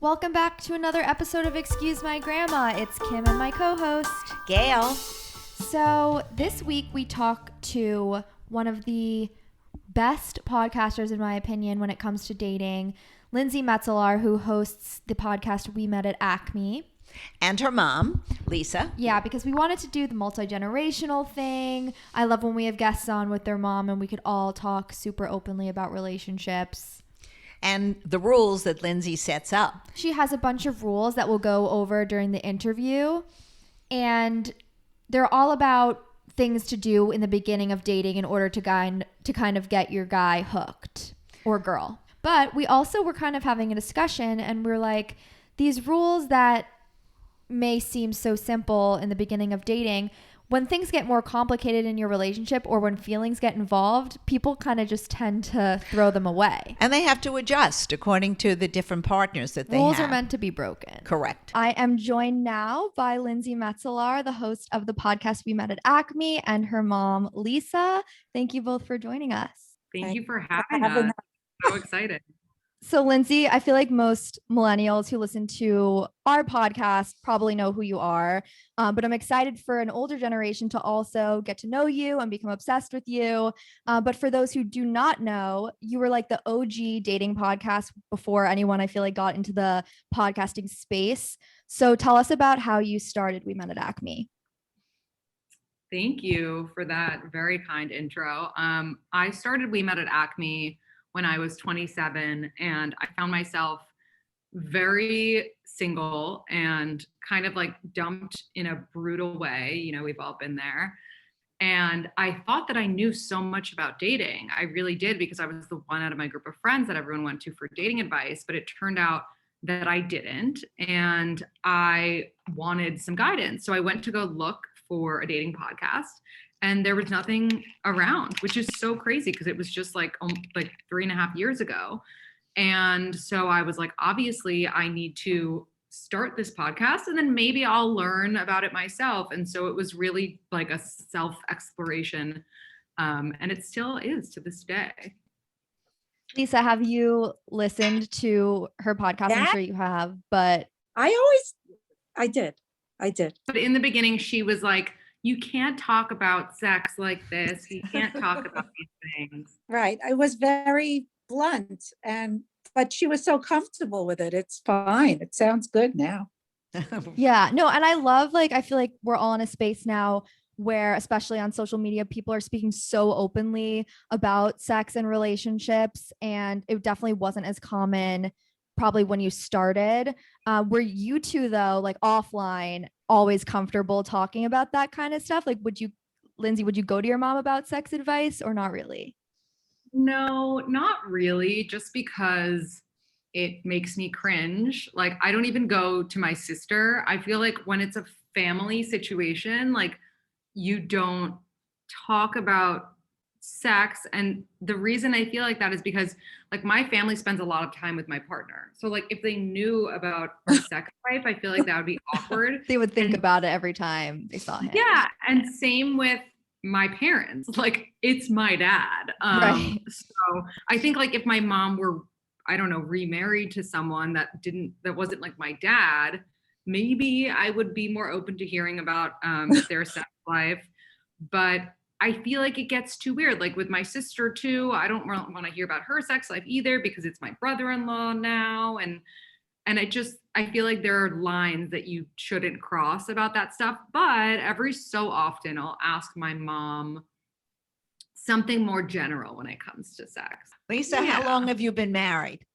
Welcome back to another episode of Excuse My Grandma. It's Kim and my co-host, Gail. So this week we talk to one of the best podcasters, in my opinion, when it comes to dating, Lindsey Metselaar, who hosts the podcast We Met at Acme. And her mom, Lisa. Yeah, because we wanted to do the multi-generational thing. I love when we have guests on with their mom and we could all talk super openly about relationships. And the rules that Lindsey sets up. She has a bunch of rules that we'll go over during the interview. And they're all about things to do in the beginning of dating in order to kind of get your guy hooked or girl. But we also were kind of having a discussion and we're like, these rules that may seem so simple in the beginning of dating, when things get more complicated in your relationship or when feelings get involved, people kind of just tend to throw them away. And they have to adjust according to the different partners that they have. Rules are meant to be broken. Correct. I am joined now by Lindsey Metselaar, the host of the podcast We Met at Acme, and her mom, Lisa. Thank you both for joining us. Thank you for having us. So excited. So Lindsey, I feel like most millennials who listen to our podcast probably know who you are, but I'm excited for an older generation to also get to know you and become obsessed with you. But for those who do not know, you were like the OG dating podcast before anyone, I feel like, got into the podcasting space. So tell us about how you started We Met at Acme. Thank you for that very kind intro. I started We Met at Acme when I was 27, and I found myself very single and kind of like dumped in a brutal way. You know, we've all been there. And I thought that I knew so much about dating. I really did, because I was the one out of my group of friends that everyone went to for dating advice, but it turned out that I didn't. And I wanted some guidance. So I went to go look for a dating podcast. And there was nothing around, which is so crazy because it was just like 3.5 years ago. And so I was like, obviously I need to start this podcast and then maybe I'll learn about it myself. And so it was really like a self-exploration. And it still is to this day. Lisa, have you listened to her podcast? I'm sure you have, but I did. But in the beginning, she was like, you can't talk about sex like this. You can't talk about these things. Right. I was very blunt, but she was so comfortable with it. It's fine. It sounds good now. Yeah, no, and I love, like, I feel like we're all in a space now where, especially on social media, people are speaking so openly about sex and relationships, and it definitely wasn't as common probably when you started. Were you two, though, like offline, always comfortable talking about that kind of stuff? Like, Lindsey, would you go to your mom about sex advice or not really? No, not really, just because it makes me cringe. Like, I don't even go to my sister. I feel like when it's a family situation, like, you don't talk about sex. And the reason I feel like that is because, like, my family spends a lot of time with my partner. So, like, if they knew about our sex life, I feel like that would be awkward. They would think about it every time they saw him. Yeah. And same with my parents. Like, it's my dad. Right. So I think, like, if my mom were, I don't know, remarried to someone that wasn't like my dad, maybe I would be more open to hearing about their sex life. But I feel like it gets too weird. Like with my sister too, I don't want to hear about her sex life either because it's my brother-in-law now. And I feel like there are lines that you shouldn't cross about that stuff. But every so often I'll ask my mom something more general when it comes to sex. Lisa, How long have you been married?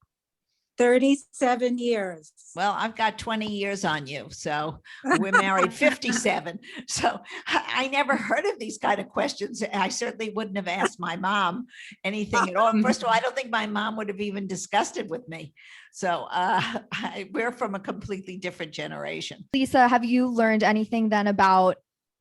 37 years. Well, I've got 20 years on you. So we're married 57. So I never heard of these kind of questions. I certainly wouldn't have asked my mom anything at all. First of all, I don't think my mom would have even discussed it with me. So we're from a completely different generation. Lisa, have you learned anything then about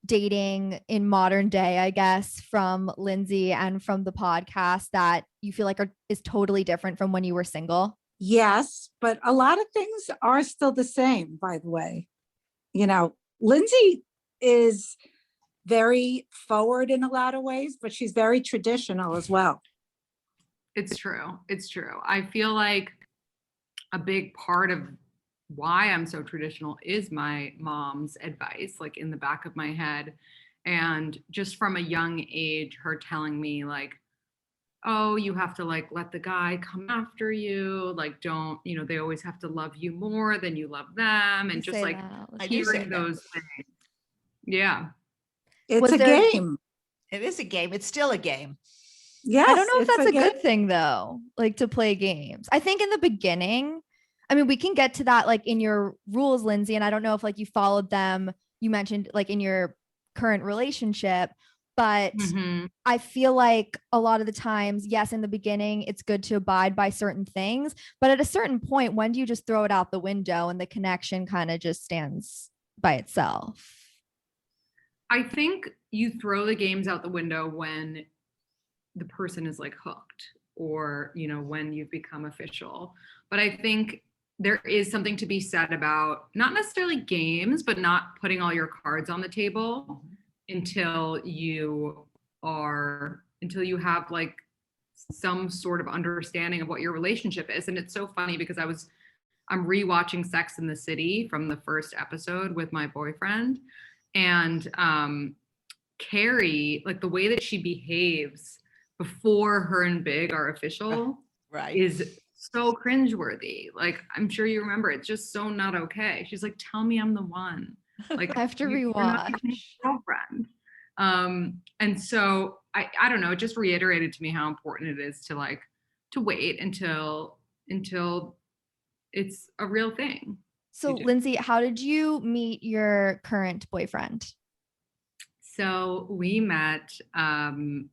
dating in modern day, I guess, from Lindsey and from the podcast that you feel like is totally different from when you were single? Yes, but a lot of things are still the same, by the way. You know, Lindsey is very forward in a lot of ways, but she's very traditional as well. It's true. I feel like a big part of why I'm so traditional is my mom's advice, like in the back of my head. And just from a young age, her telling me like, oh, you have to like let the guy come after you. Like, don't, they always have to love you more than you love them. And You just say like that all the I do say hearing that. those things. Yeah. It's Was a there- game. It is a game. It's still a game. Yes. I don't know if it's that's a game. good thing though, like to play games. I think in the beginning, I mean, we can get to that like in your rules, Lindsay, and I don't know if like you followed them. You mentioned like in your current relationship, but Mhm. I feel like a lot of the times, yes, in the beginning, it's good to abide by certain things, but at a certain point, when do you just throw it out the window and the connection kind of just stands by itself? I think you throw the games out the window when the person is like hooked, or when you've become official. But I think there is something to be said about not necessarily games, but not putting all your cards on the table until you have like some sort of understanding of what your relationship is. And it's so funny because I'm rewatching Sex in the City from the first episode with my boyfriend, and Carrie, like the way that she behaves before her and Big are official Right. is so cringeworthy. Like, I'm sure you remember, it's just so not okay. She's like, tell me I'm the one. Like, I have to you're not even his rewatch. girlfriend. And so I don't know, it just reiterated to me how important it is to wait until it's a real thing. So, do. Lindsay, how did you meet your current boyfriend? So we met on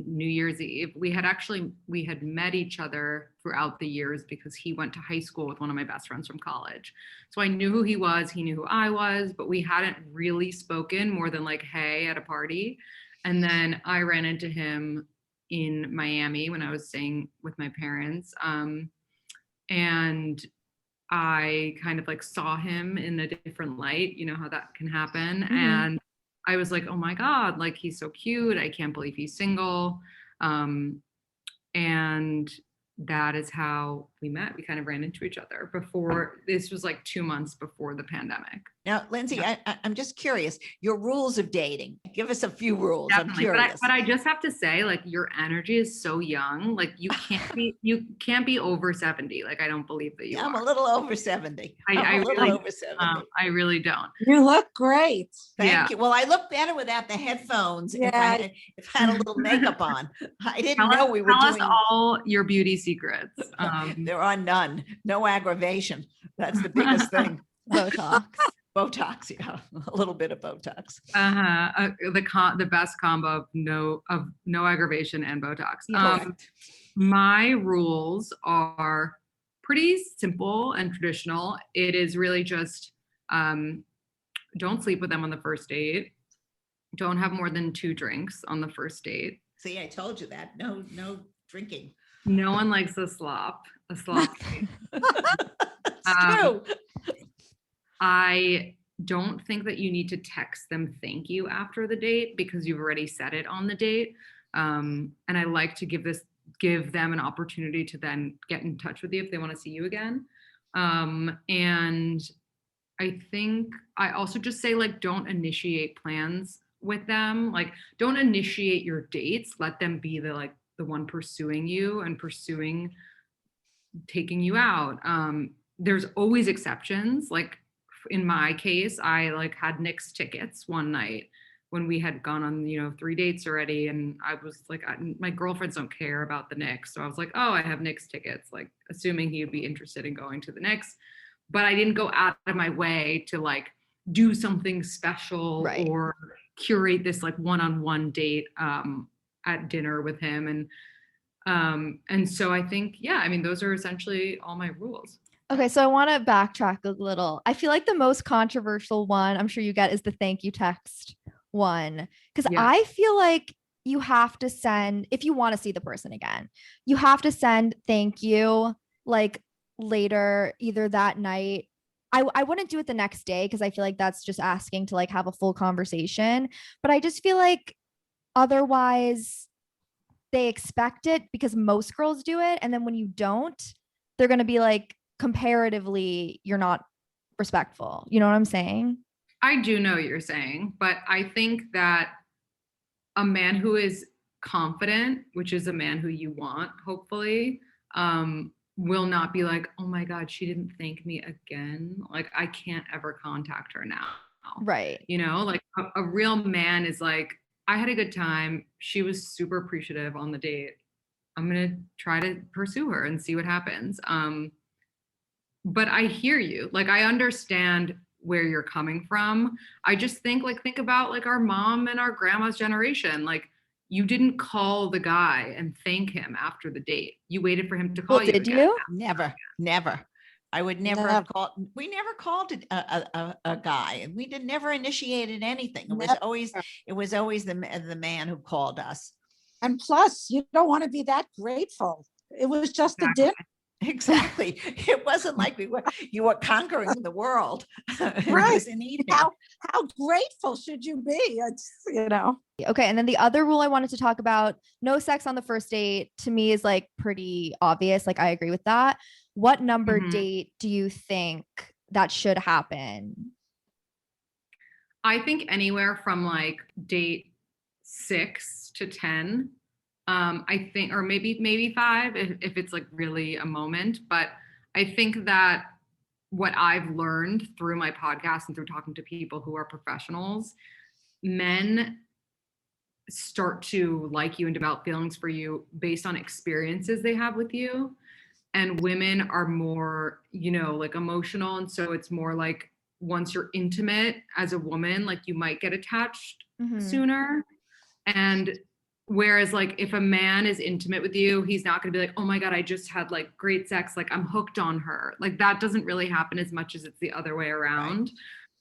New Year's Eve. We had met each other throughout the years because he went to high school with one of my best friends from college. So I knew who he was, he knew who I was, but we hadn't really spoken more than like, hey, at a party. And then I ran into him in Miami when I was staying with my parents. And I kind of like saw him in a different light, you know how that can happen. Mm-hmm. And I was like, oh my God, like he's so cute. I can't believe he's single. And that is how we met. We kind of ran into each other this was like 2 months before the pandemic. Now, Lindsay, I'm just curious, your rules of dating. Give us a few rules. Definitely. I'm curious. But I just have to say, like, your energy is so young. Like, you can't be over 70. Like, I don't believe that you are. I'm a little over 70. I I'm a little really, over 70. I really don't. You look great. Thank you. Well, I look better without the headphones. Yeah. If I had a little makeup on. I didn't Tell know we were us doing. all your beauty secrets. There are none. No aggravation. That's the biggest thing. Botox. Botox, yeah, a little bit of Botox. The best combo of no aggravation and Botox. Correct. My rules are pretty simple and traditional. It is really just don't sleep with them on the first date. Don't have more than 2 drinks on the first date. See, I told you that. No drinking. No one likes a slop. It's Um, true. I don't think that you need to text them thank you after the date because you've already said it on the date. And I like to give them an opportunity to then get in touch with you if they want to see you again. And I think I also just say, like, don't initiate plans with them. Like, don't initiate your dates. Let them be the one pursuing you and taking you out. There's always exceptions. Like in my case, I like had Nick's tickets one night when we had gone on, 3 dates already. And I was like, my girlfriends don't care about the Knicks. So I was like, oh, I have Nick's tickets, like assuming he would be interested in going to the Knicks. But I didn't go out of my way to like do something special Right. or curate this like one-on-one date at dinner with him. And so I think, yeah, I mean, those are essentially all my rules. Okay, so I want to backtrack a little. I feel like the most controversial one, I'm sure you get, is the thank you text one. Because Yeah. I feel like you have to send, if you want to see the person again, you have to send thank you like later, either that night. I wouldn't do it the next day because I feel like that's just asking to like have a full conversation. But I just feel like otherwise they expect it because most girls do it. And then when you don't, they're going to be like, comparatively, you're not respectful. You know what I'm saying? I do know what you're saying, but I think that a man who is confident, which is a man who you want, hopefully, will not be like, oh my God, she didn't thank me again. Like, I can't ever contact her now. Right. You know, like a real man is like, I had a good time. She was super appreciative on the date. I'm going to try to pursue her and see what happens. But I hear you. Like, I understand where you're coming from. I just think about like our mom and our grandma's generation. Like, you didn't call the guy and thank him after the date. You waited for him to call Well, you did again. you? Never. I would never Never. have called. We never called a guy, and we never initiated anything. It was Never. always the man who called us. And plus, you don't want to be that grateful. It was just a dinner. Exactly. It wasn't like you were conquering the world. It Right. was an evening. How grateful should you be? It's, Okay. And then the other rule I wanted to talk about, no sex on the first date, to me is like pretty obvious. Like, I agree with that. What number date do you think that should happen? I think anywhere from like date 6 to 10. I think, or maybe 5 if it's like really a moment. But I think that what I've learned through my podcast and through talking to people who are professionals, men start to like you and develop feelings for you based on experiences they have with you. And women are more, like emotional. And so it's more like once you're intimate as a woman, like you might get attached sooner. And whereas like if a man is intimate with you, he's not going to be like, oh my God, I just had like great sex. Like I'm hooked on her. Like that doesn't really happen as much as it's the other way around.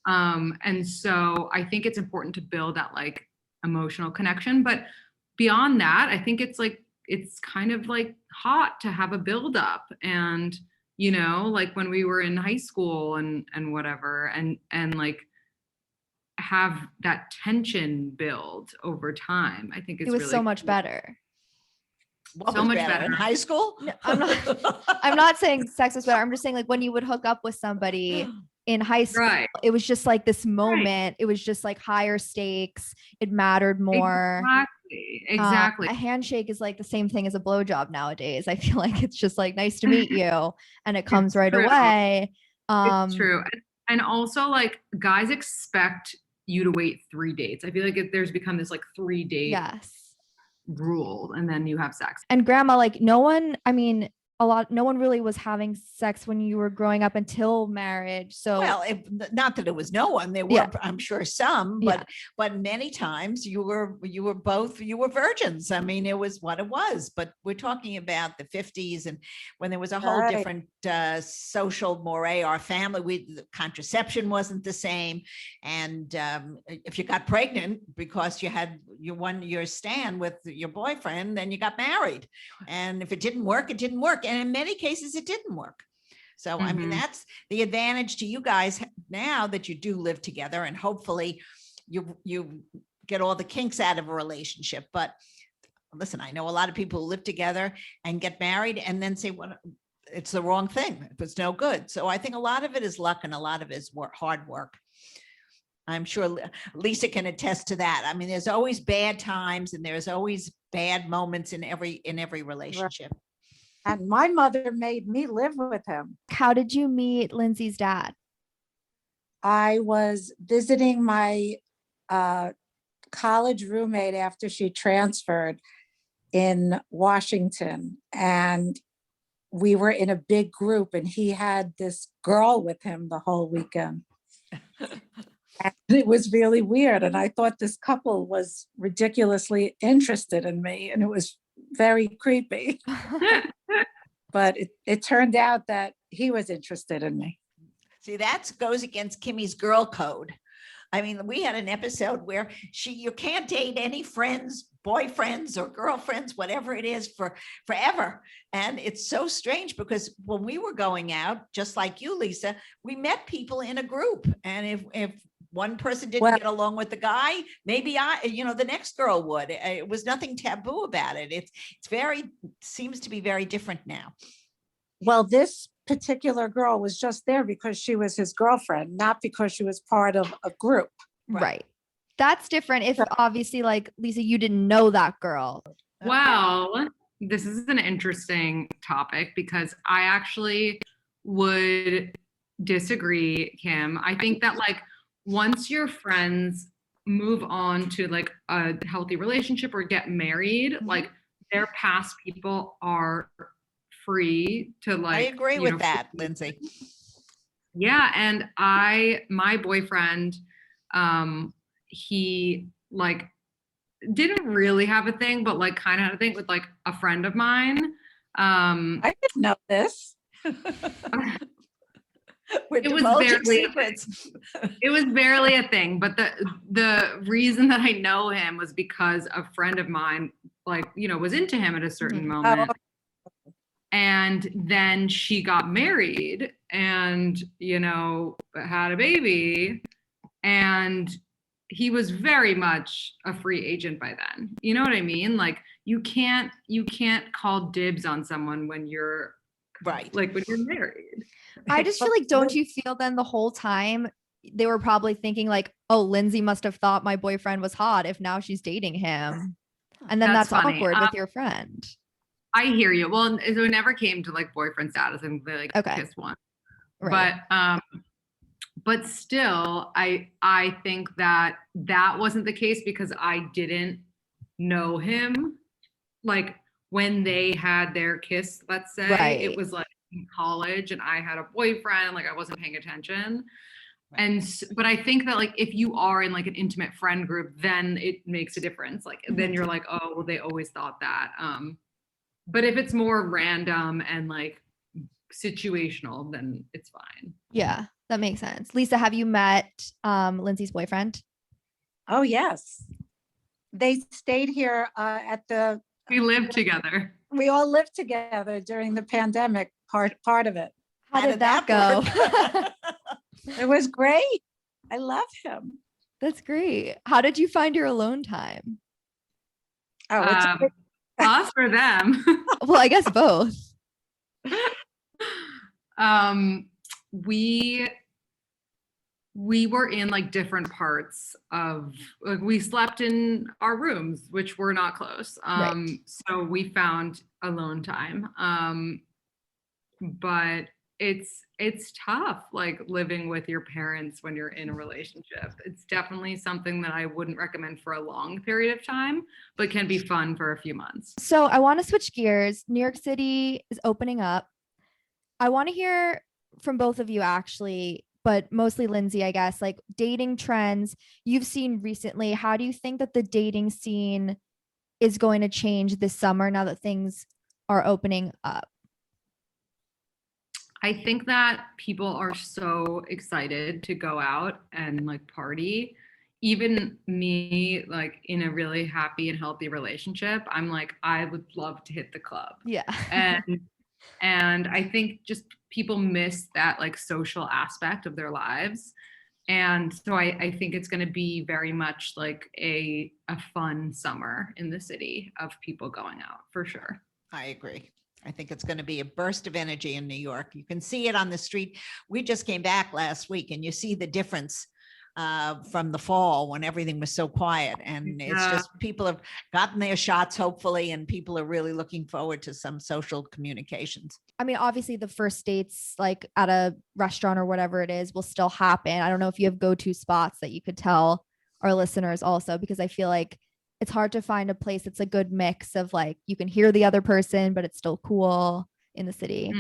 Right. And so I think it's important to build that like emotional connection. But beyond that, I think it's kind of like hot to have a buildup. And, like when we were in high school and whatever, and like have that tension build over time. I think it was really so much better. What so much better in high school? No, I'm not saying sex was better. I'm just saying like when you would hook up with somebody in high school, right. It was just like this moment. Right. It was just like higher stakes. It mattered more. Exactly. A handshake is like the same thing as a blowjob nowadays. I feel like it's just like nice to meet you, and it comes right away. It's true. And also like guys expect you to wait 3 dates. I feel like there's become this like 3 date rule, and then you have sex. And grandma, like no one really was having sex when you were growing up until marriage. So not that it was no one. There were, I'm sure some, but many times you were virgins. I mean, it was what it was. But we're talking about the 50s, and when there was a whole different social moray. Our family, the contraception wasn't the same, and if you got pregnant because you had your 1 year stand with your boyfriend, then you got married, and if it didn't work, it didn't work. And in many cases, it didn't work. So, I mean, that's the advantage to you guys now that you do live together, and hopefully you get all the kinks out of a relationship. But listen, I know a lot of people who live together and get married and then say, well, it's the wrong thing. It was no good. So I think a lot of it is luck and a lot of it is hard work. I'm sure Lisa can attest to that. I mean, there's always bad times and there's always bad moments in every relationship. Right. And my mother made me live with him. How did you meet Lindsey's dad? I was visiting my college roommate after she transferred in Washington, and we were in a big group, and he had this girl with him the whole weekend. And it was really weird. And I thought this couple was ridiculously interested in me, and it was very creepy. But it turned out that he was interested in me. See, that goes against Kimmy's girl code. I mean, we had an episode where you can't date any friends, boyfriends or girlfriends, whatever it is, forever. And it's so strange because when we were going out, just like you, Lisa, we met people in a group. And if one person didn't get along with the guy, maybe the next girl would. It was nothing taboo about it. It's seems to be very different now. Well, this particular girl was just there because she was his girlfriend, not because she was part of a group. Right. That's different if obviously like Lisa, you didn't know that girl. Well, this is an interesting topic because I actually would disagree, Kim. I think that like once your friends move on to like a healthy relationship or get married, like their past people are free to like. I agree with that, Lindsay. Yeah, and my boyfriend, he like didn't really have a thing, but like kind of had a thing with like a friend of mine. I didn't know this. It was barely it was barely a thing, but the reason that I know him was because a friend of mine, like, you know, was into him at a certain moment. And then she got married and, you know, had a baby, and he was very much a free agent by then. You know what I mean? Like you can't call dibs on someone when you're right. Like when you're married. I just feel like, don't you feel then the whole time they were probably thinking like, oh, Lindsay must have thought my boyfriend was hot if now she's dating him. And then that's awkward with your friend. I hear you. Well, it never came to like boyfriend status and they like kissed once. Right. But still, I think that wasn't the case because I didn't know him. Like when they had their kiss, let's say, it was like in college and I had a boyfriend and like I wasn't paying attention. But I think that like if you are in like an intimate friend group, then it makes a difference. Like then you're like, oh, well, they always thought that. But if it's more random and like situational, then it's fine. Yeah, that makes sense. Lisa, have you met Lindsay's boyfriend? Oh, yes. They stayed here at the... We lived together. We all lived together during the pandemic part of it. How did that go? It was great. I love him. That's great. How did you find your alone time? Oh, it's us or them? Well, I guess both. We were in like different parts of like we slept in our rooms, which were not close. So we found alone time. But it's tough, like living with your parents when you're in a relationship. It's definitely something that I wouldn't recommend for a long period of time, but can be fun for a few months. So I want to switch gears. New York City is opening up. I want to hear from both of you actually, but mostly Lindsay, I guess, like dating trends you've seen recently. How do you think that the dating scene is going to change this summer now that things are opening up? I think that people are so excited to go out and like party. Even me, like in a really happy and healthy relationship, I'm like, I would love to hit the club. Yeah. And I think just people miss that like social aspect of their lives. And so I think it's going to be very much like a fun summer in the city of people going out for sure. I agree. I think it's going to be a burst of energy in New York. You can see it on the street. We just came back last week and you see the difference from the fall when everything was so quiet. And it's just people have gotten their shots, hopefully, and people are really looking forward to some social communications. I mean, obviously the first dates like at a restaurant or whatever it is will still happen. I don't know if you have go-to spots that you could tell our listeners also, because I feel like it's hard to find a place that's a good mix of like, you can hear the other person, but it's still cool in the city.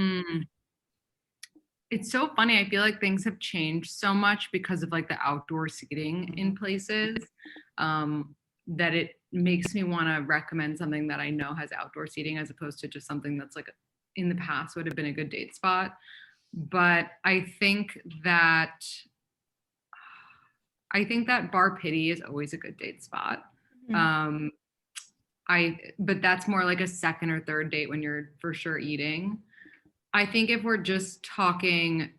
It's so funny. I feel like things have changed so much because of like the outdoor seating in places that it makes me want to recommend something that I know has outdoor seating as opposed to just something that's like in the past would have been a good date spot. But I think that Bar Pity is always a good date spot. But that's more like a second or third date when you're for sure eating. I think if we're just talking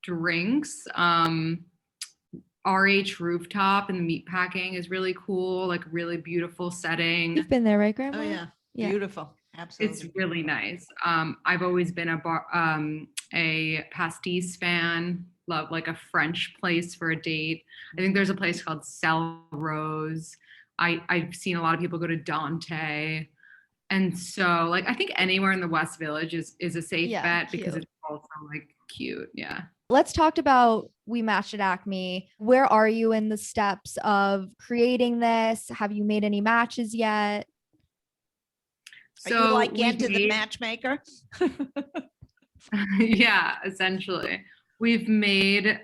drinks, RH Rooftop and the Meatpacking is really cool, like really beautiful setting. You've been there, right, Grandma? Oh yeah. Beautiful. Absolutely. It's really nice. I've always been a a pastis fan, love like a French place for a date. I think there's a place called Cell Rose. I've seen a lot of people go to Dante. And so like I think anywhere in the West Village is a safe bet because cute. it's also like cute. Yeah. Let's talk about We Matched at Acme. Where are you in the steps of creating this? Have you made any matches yet? Are you like we've into the made- matchmaker? yeah, essentially. We've made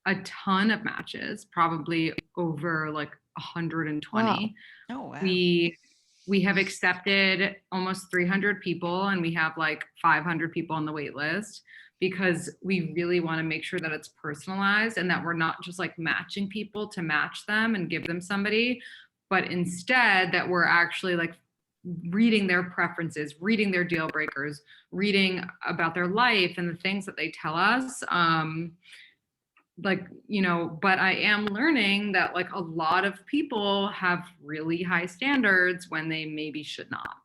a ton of matches, probably over like 120. Wow. Oh, wow. We have accepted almost 300 people, and we have like 500 people on the wait list because we really want to make sure that it's personalized and that we're not just like matching people to match them and give them somebody, but instead that we're actually like reading their preferences, reading their deal breakers, reading about their life and the things that they tell us. But I am learning that like a lot of people have really high standards when they maybe should not.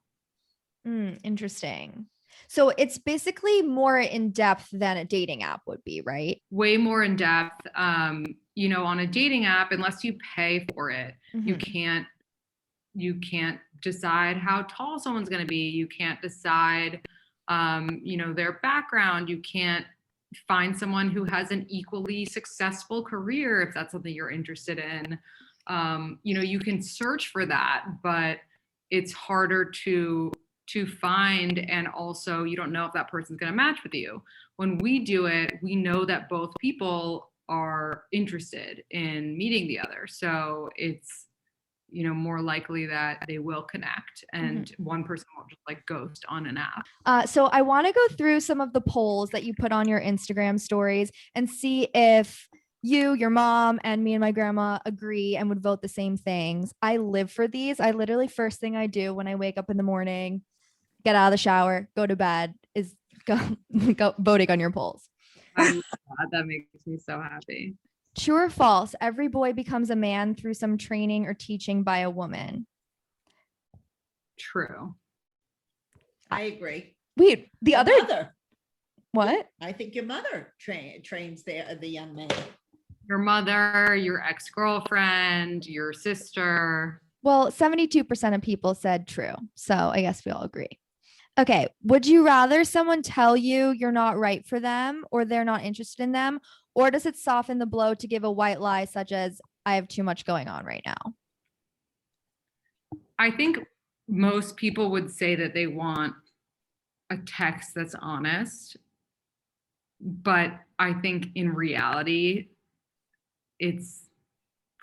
Interesting. So it's basically more in depth than a dating app would be, right? Way more in depth. On a dating app, unless you pay for it, you can't decide how tall someone's going to be. You can't decide, their background. You can't find someone who has an equally successful career if that's something you're interested in. You can search for that, but it's harder to find, and also you don't know if that person's going to match with you. When we do it, we know that both people are interested in meeting the other, so it's more likely that they will connect, and one person won't just like ghost on an app. So I want to go through some of the polls that you put on your Instagram stories and see if you, your mom, and me and my grandma agree and would vote the same things. I live for these. I literally, first thing I do when I wake up in the morning, get out of the shower, go to bed, is go voting on your polls. I love that. That makes me so happy. True or false? Every boy becomes a man through some training or teaching by a woman. True. I agree. Wait, the Your other mother. what? I think your mother trains the young man. Your mother, your ex-girlfriend, your sister. Well, 72% of people said true. So I guess we all agree. Okay. Would you rather someone tell you you're not right for them or they're not interested in them? Or does it soften the blow to give a white lie such as, I have too much going on right now? I think most people would say that they want a text that's honest. But I think in reality, it's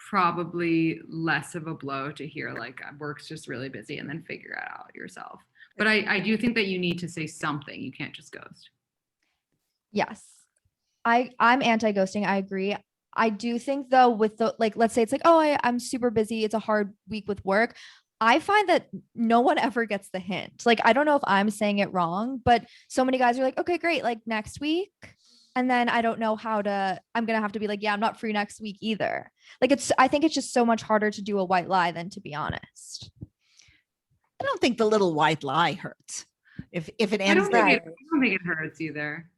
probably less of a blow to hear like work's just really busy and then figure it out yourself. But I do think that you need to say something. You can't just ghost. Yes. I'm anti-ghosting. I agree. I do think though, with the, like, let's say it's like, oh, I'm super busy. It's a hard week with work. I find that no one ever gets the hint. Like, I don't know if I'm saying it wrong, but so many guys are like, okay, great. Like next week. And then I don't know I'm going to have to be like, yeah, I'm not free next week either. Like I think it's just so much harder to do a white lie than to be honest. I don't think the little white lie hurts. If it I ends don't there, think it hurts either.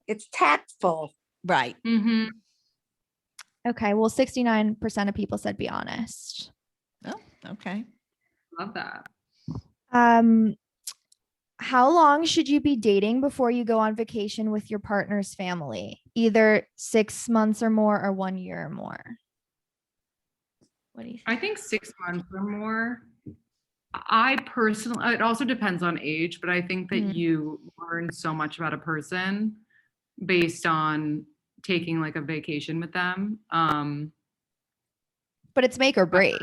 It's tactful. right. Mm-hmm. Okay. Well, 69% of people said be honest. Oh, okay. Love that. How long should you be dating before you go on vacation with your partner's family? Either 6 months or more or 1 year or more. What do you think? I think 6 months or more. I personally, it also depends on age, but I think that you learn so much about a person based on taking like a vacation with them. But it's make or break.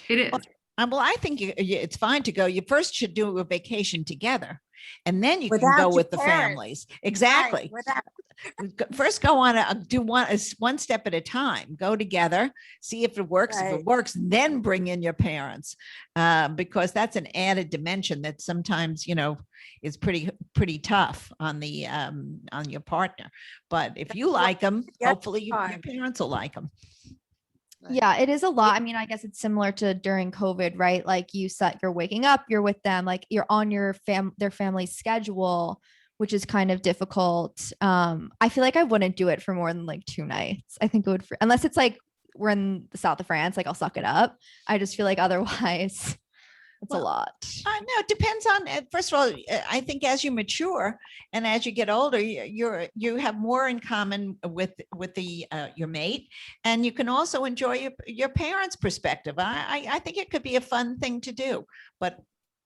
It is. Well, I think it's fine to go. You first should do a vacation together, and then you can Without go your with the parents. families. Exactly. Right, without- First, go on do one step at a time. Go together, see if it works. If Right. it works, then bring in your parents, because that's an added dimension that sometimes is pretty tough on your partner. But if you like them, Yep, hopefully your fine. parents will like them. Yeah, it is a lot. I mean, I guess it's similar to during COVID, right? Like you're waking up, you're with them, like you're on their family's schedule. which is kind of difficult. I feel like I wouldn't do it for more than like 2 nights. I think it would, unless it's like we're in the south of France, like I'll suck it up. I just feel like otherwise it's a lot. No, it depends on, first of all, I think as you mature and as you get older, you have more in common with the your mate, and you can also enjoy your parents' perspective. I think it could be a fun thing to do, but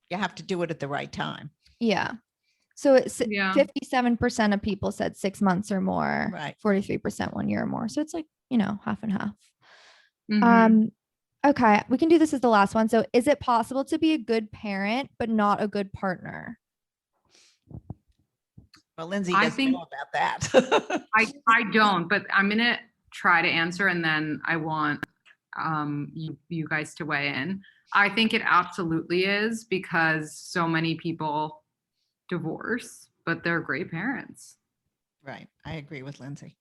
you have to do it at the right time. Yeah. So it's Yeah. 57% of people said 6 months or more, Right. 43% 1 year or more. So it's like, half and half. Mhm. Okay, we can do this as the last one. So is it possible to be a good parent, but not a good partner? Well, Lindsay I doesn't think- know about that. I don't, but I'm gonna try to answer, and then I want you guys to weigh in. I think it absolutely is, because so many people divorce, but they're great parents. Right. I agree with Lindsay.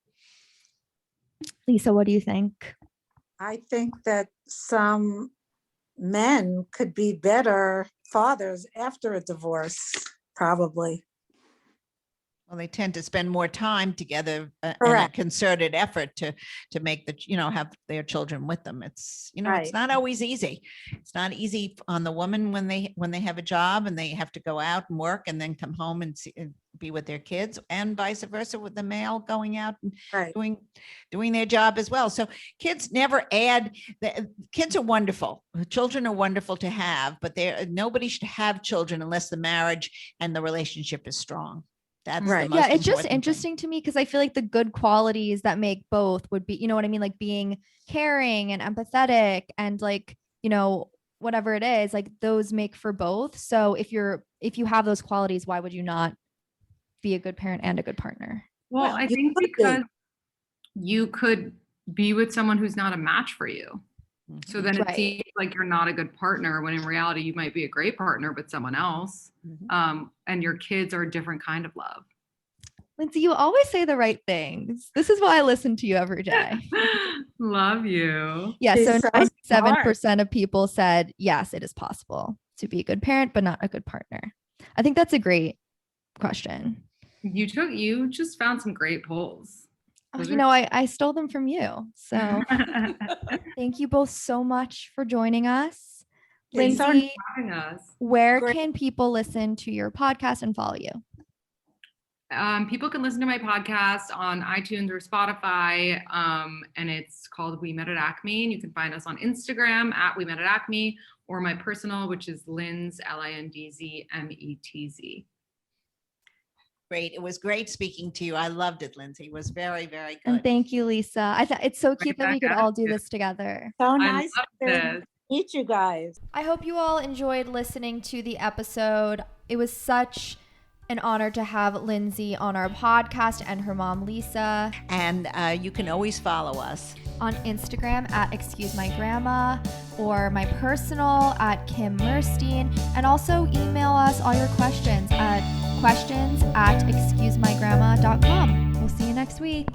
Lisa, what do you think? I think that some men could be better fathers after a divorce, probably. Well, they tend to spend more time together in a Correct. concerted effort to make have their children with them. It's, it's Right. not always easy. It's not easy on the woman when they have a job and they have to go out and work and then come home and be with their kids, and vice versa with the male going out and Right. doing their job as well. So kids never add. Kids are wonderful. Children are wonderful to have, but nobody should have children unless the marriage and the relationship is strong. That's Right. the most Yeah, it's just important thing. interesting to me because I feel like the good qualities that make both would be, you know what I mean? Like being caring and empathetic and like, whatever it is, like those make for both. So if you have those qualities, why would you not be a good parent and a good partner? Well, Well, I you think could be. because you could be with someone who's not a match for you. So then it Right. seems like you're not a good partner, when in reality you might be a great partner with someone else. Mhm. And your kids are a different kind of love. Lindsay, you always say the right things. This is why I listen to you every day. Love you. Yeah, She's so so 97% of people said, yes, it is possible to be a good parent, but not a good partner. I think that's a great question. You just found some great polls. Those are- I stole them from you. So thank you both so much for joining us. Thanks for Lindsay, having us. where Great. can people listen to your podcast and follow you? People can listen to my podcast on iTunes or Spotify, and it's called We Met at Acme. And you can find us on Instagram at We Met at Acme, or my personal, which is Linz, LINDZMETZ. Great. It was great speaking to you. I loved it, Lindsay. It was very, very And good. thank you, Lisa. I thought it's so cute that we could back all at do you. this together. So I nice love to this. meet you guys. I hope you all enjoyed listening to the episode. It was such an honor to have Lindsay on our podcast and her mom, Lisa, And you can always follow us. on Instagram at Excuse My Grandma, or my personal at Kim Merstein. And also email us all your questions at questions@excusemygrandma.com. We'll see you next week.